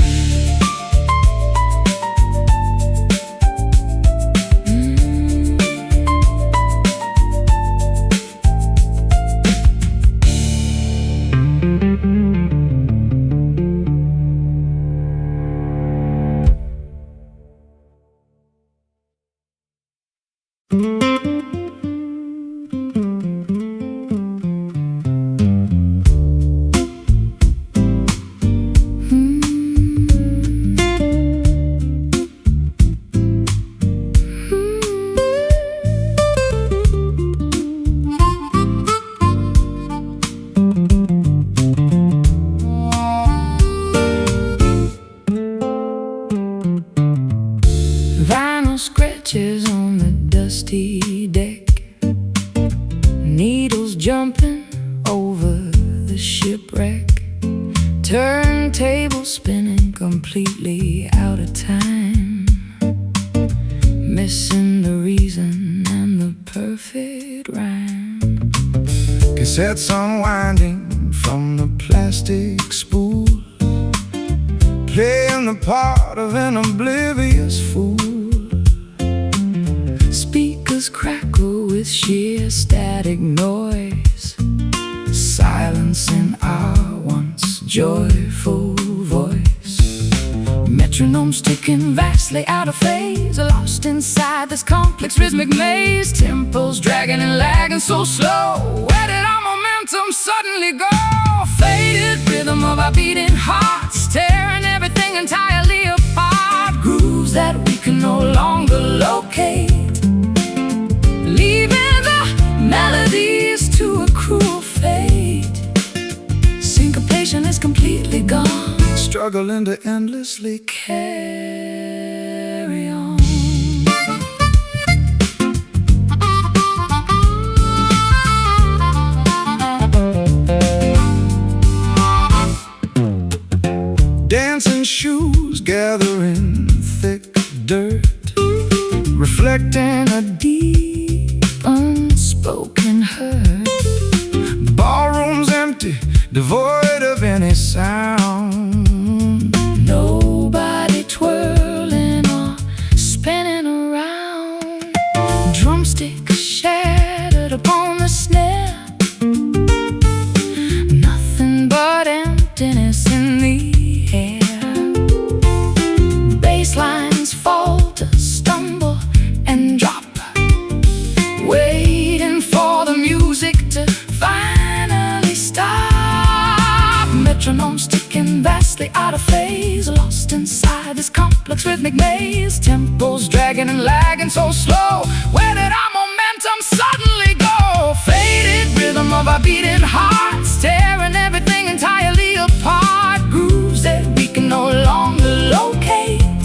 Speaker 1: Vinyl scratches on the dusty deck, needles jumping over the shipwreck, turntable spinning completely out of time, missing the reason and the perfect rhyme.
Speaker 2: Cassettes unwinding from the plastic spool, playing the part of an oblivious fool.
Speaker 1: Speakers crackle with sheer static noise, silencing our once joyful voice. Metronomes ticking vastly out of phase, lost inside this complex rhythmic maze. Tempos dragging and lagging so slow, where did our momentum suddenly go? Faded rhythm of our beating hearts, tearing everything entirely apart. Grooves that we can no longer locate, leaving the melodies to a cruel fate. Syncopation is completely gone,
Speaker 2: Struggling to endlessly
Speaker 1: carry on.
Speaker 2: dancing shoes gathering thick dirt,
Speaker 1: reflecting a deep unspoken hurt.
Speaker 2: ballrooms empty, devoid of any sound.
Speaker 1: Nobody twirling or spinning around. Drumstick shattered upon the snare, nothing but emptiness in the air. Bass lines falter, stumble and drop, waiting for the music to finally stop. Metronomes ticking vastly out of phase, lost inside this complex rhythmic maze. Tempos dragging and lagging so slow, where did our momentum suddenly go? Faded rhythm of our beating hearts, tearing everything entirely apart. Grooves that we can no longer locate,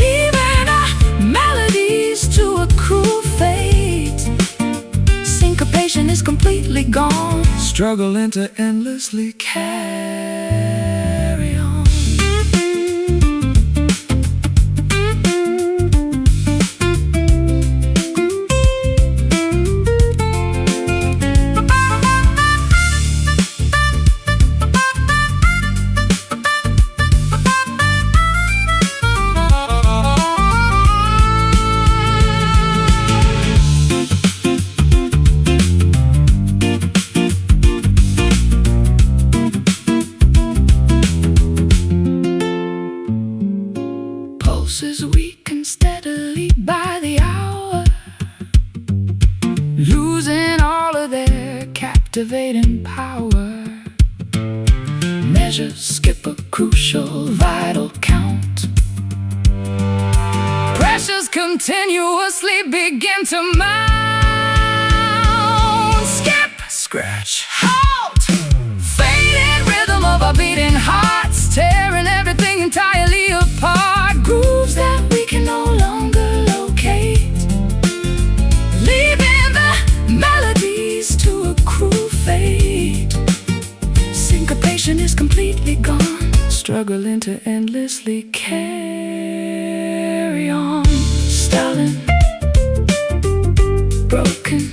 Speaker 1: leaving our melodies to a cruel fate. Syncopation is completely gone,
Speaker 2: Struggling to endlessly
Speaker 1: carry on. Pulses weaken steadily by the hour, losing all of their captivating power. Measures skip a crucial vital count, pressures continuously begin to mount. Skip, scratch, halt. Fading rhythm of our beating hearts, tearing everything entirely apart. Grooves that we can no longer locate, leaving the melodies to accrue fate. Syncopation is completely gone, struggling to endlessly carry on. Stalling, broken,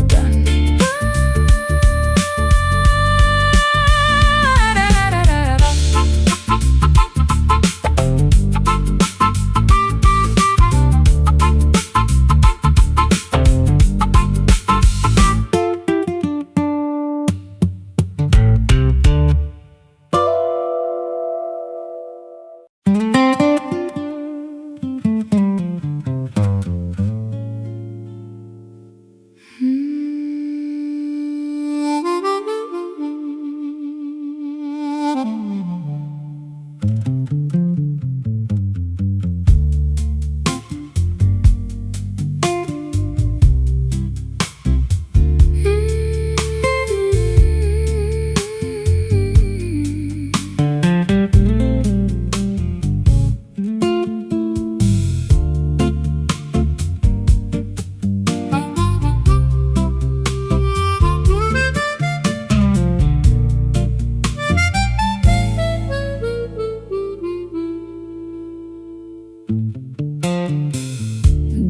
Speaker 1: done.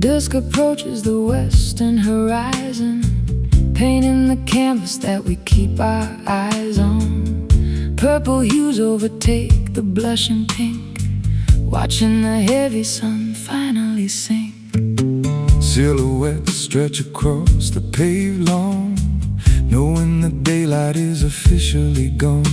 Speaker 1: Dusk approaches the western horizon, painting the canvas that we keep our eyes on. Purple hues overtake the blushing pink, watching the heavy sun finally sink.
Speaker 2: Silhouettes stretch across the paved lawn, knowing the daylight is officially gone.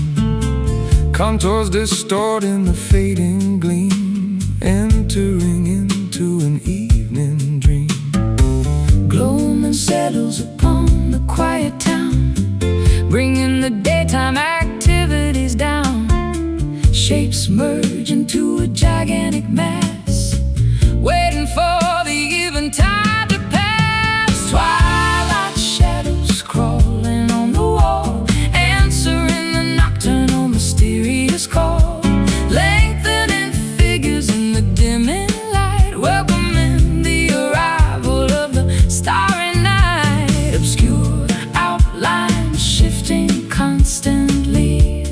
Speaker 2: Contours distort in the fading gleam, entering into an evening dream.
Speaker 1: Gloaming settles upon the quiet town, bringing the daytime activities down. Shapes merge into a gigantic mass, waiting for the eventide to pass. Twilight shadows crawling on the wall, answering the nocturnal mysterious call. Lengthening figures in the dimming light, welcoming the arrival of the starry night. Obscure outlines shifting constantly,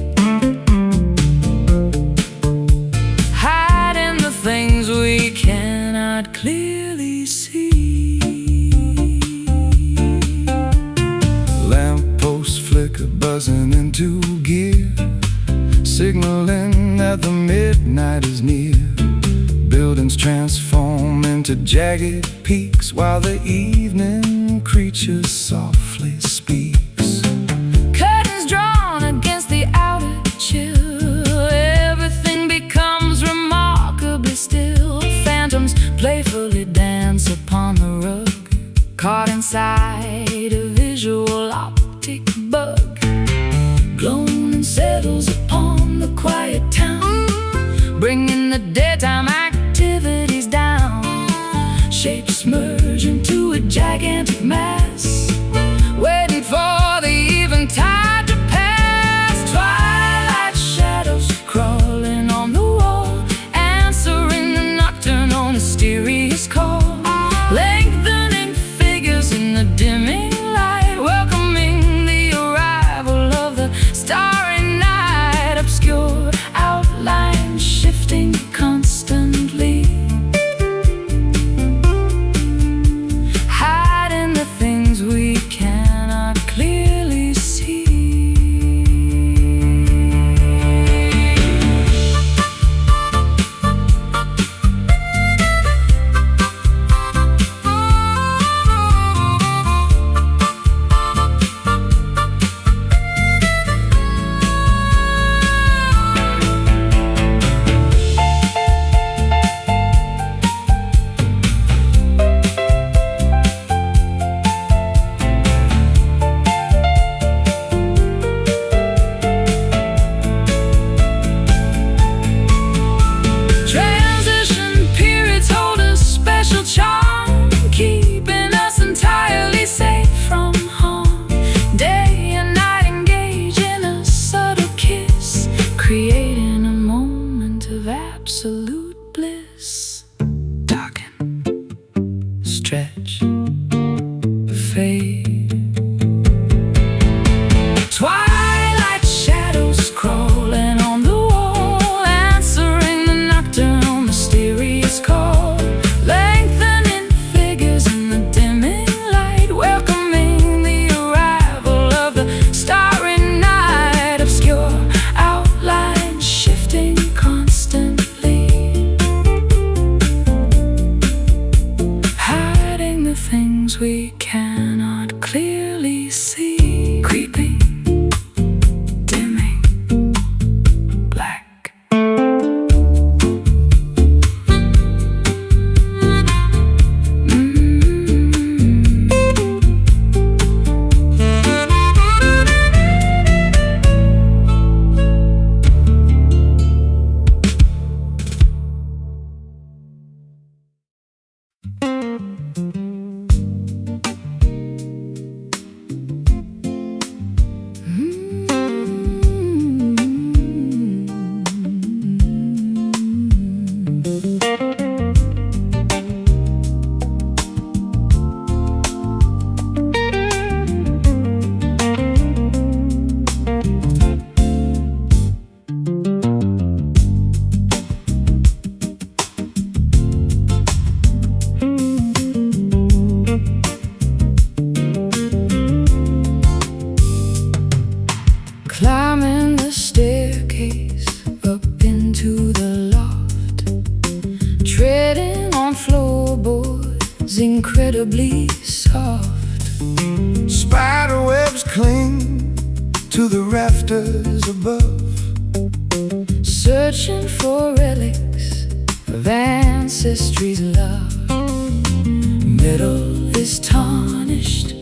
Speaker 1: hiding the things we cannot clearly see.
Speaker 2: Lampposts flicker, buzzing into gear, signaling that the midnight is near. Buildings transform into jagged peaks, while the evening creature softly speaks.
Speaker 1: Curtains drawn against the outer chill, everything becomes remarkably still. Phantoms playfully dance upon the rug, caught inside a visual optic bug. Gloaming settles upon the quiet town, bringing the daytime activities down. Shapes merge into a gigantic mass, waiting for the eventide to pass. Twilight shadows crawling on the wall, answering the nocturnal mysterious call. Lengthening figures in the dimming light, welcoming the arrival of the starry night. Obscure outlines shifting constantly, absolute bliss. Darken, stretch, fade. Twilight shadows crawling on the wall, answering the nocturnal mysterious call. Lengthening figures in the dimming light, welcoming the arrival of the starry night. Obscure outlines shifting constantly, hiding the things we cannot clearly see. Creeping, dimming, black. Climbing the staircase up into the loft, treading on floorboards incredibly soft.
Speaker 2: Spider webs cling to the rafters above,
Speaker 1: Searching for relics of ancestry's love. Metal is tarnished,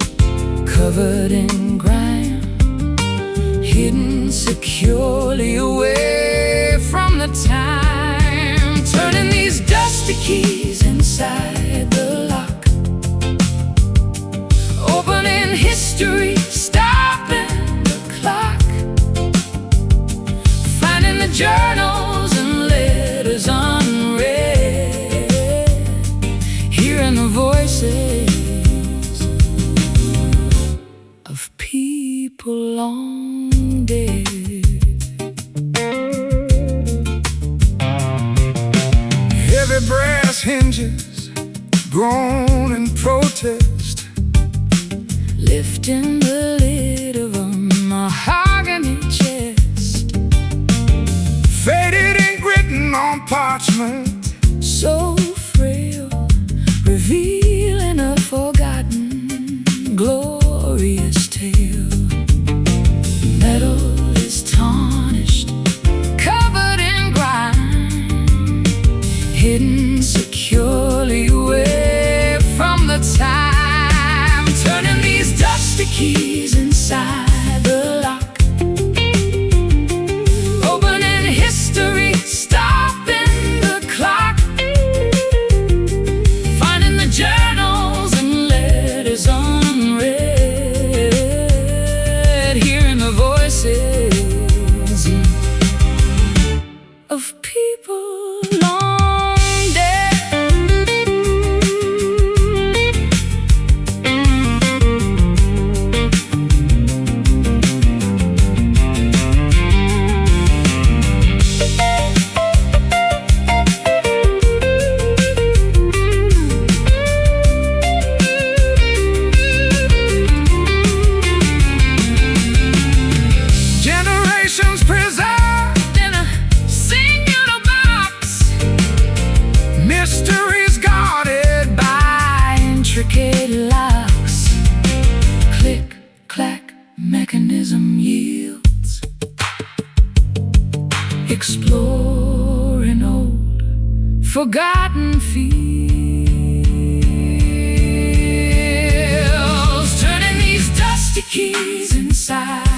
Speaker 1: covered in grime, hidden securely away from the time. Turning these dusty keys inside the lock, opening history, stopping the clock. Finding the journals and letters unread, hearing the voices of people long dead.
Speaker 2: heavy brass hinges groan in protest,
Speaker 1: Lifting the lid of a mahogany chest,
Speaker 2: faded ink written on parchment,
Speaker 1: so frail, revealing a forgotten, glorious tale. Metal is tarnished, covered in grime, hidden securely away from the time. Turning these dusty keys inside the lock, opening history, stopping the clock. Finding the journals and letters unread, hearing the voices of people long dead.
Speaker 2: generations preserved
Speaker 1: In a singular box,
Speaker 2: mysteries guarded
Speaker 1: by intricate locks. Click, clack, mechanism yields, exploring old, forgotten fields. Turning these dusty keys inside